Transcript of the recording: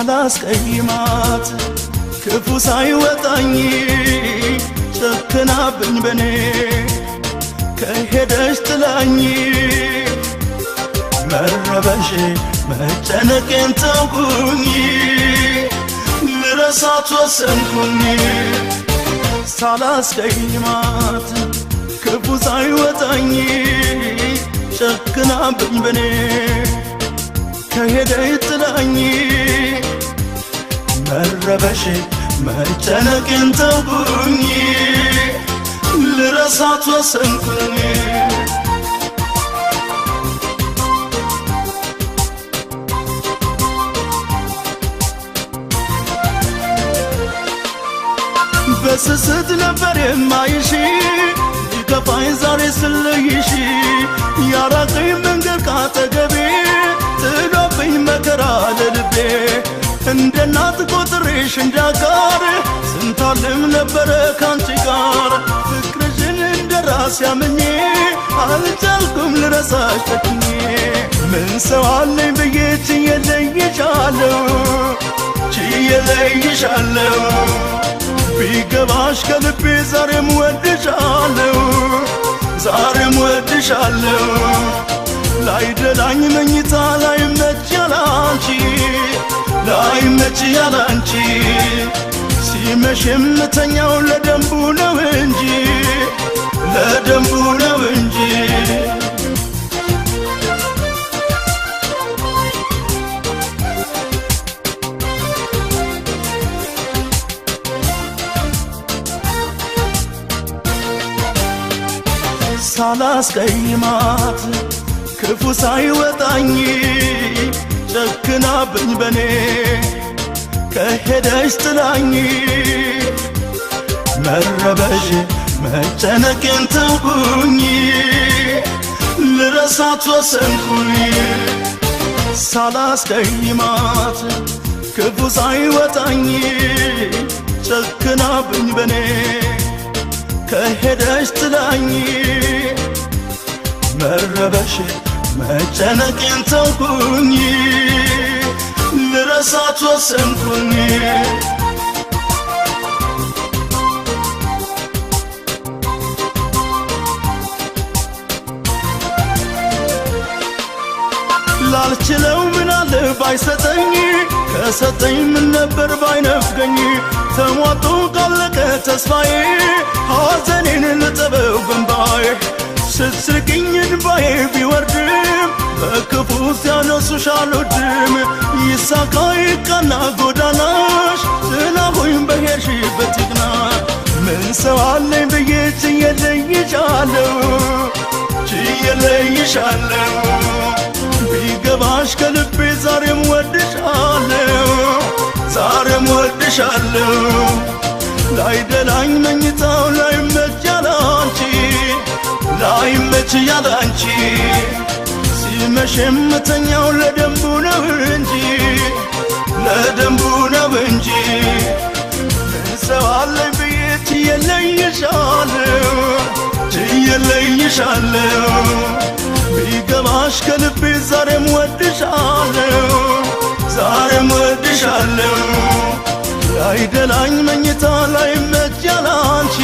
ሳላስቀይማት ክፉ ሳይወጣኝ ጨክናብኝ በኔ ከሄደች ጥላኝ መረበሽ መጨነቄን ተውኩኝ ልረሳት ወሰንኩኝ ሳላስቀይማት ክፉ ሳይወጣኝ ጨክናብኝ በኔ ከሄደች ጥላኝ መረበሽ መጨነቄን ተውኩኝ ልረሳት ወሰንኩኝ በስስት ነበር የማይሽ ይከፋኝ ዛሬ ስለይሽ ያራቀኝ መንገድ ካጠገቤ ጥሎብኝ መከራ ለልቤ እንደ እናት ቆጥሬሽ እንዳጋር ስንታልም ነበረ ካንቺ ጋር ፍቅርሽን እንደ ራስ ያምኜ አልቻልኩም ልረሳሽ ተክኜ ምን ሰው አለኝ ብዬ ችዬ ለይሻለሁ ቢገባሽ ከልቤ ዛሬም ወድሻለሁ ላይደላኝ መኝታ ላይመች ያላንቺ ሲመሽ የምተኛው ለደንቡ ነው እንጂ ሳላስቀይማት ክፉ ሳይወጣኝ ጨክናብኝ በኔ ከሄደች ጥላኝ መረበሽ መጨነቄን ተውኩኝ ልረሳት ወሰንኩኝ ሳላስቀይማት ክፉ ሳይወጣኝ ጨክናብኝ በኔ ከሄደች ጥላኝ መረበሽ መጨነቄን ተውኩኝ ልረሳት ወሰንኩኝ ላልችለው ምናለ ባይሰጠኝ ከሰጠኝ ምን ነበር ባይነፍገኝ ተሟጦ ካለቀ ተስፋዬ ሐዘኔን ልጠበው በንባዬ ስትስቅኝ እንባዬ ቢወርድም በክፉ ሲያነሱሽ አልወድም ይሳካ ይቃና ጎዳናሽ ጥላሁኝ በሄድሽበት ይቅና ምን ሰው አለኝ ብዬ ችዬ ለይሻለሁ ቢገባሽ ከልቤ ዛሬም ወድሻለሁ ላይደላኝ መኝታው ላይመች ያላንቺ ሲመሽ የምተኛው ለደንቡ ነው እንጂ ምን ሰው አለኝ ብዬ ችዬ ለይሻለሁ ቢገባሽ ከልቤ ዛሬም ወድሻለሁ ላይደላኝ መኝታ ላይመች ያላንቺ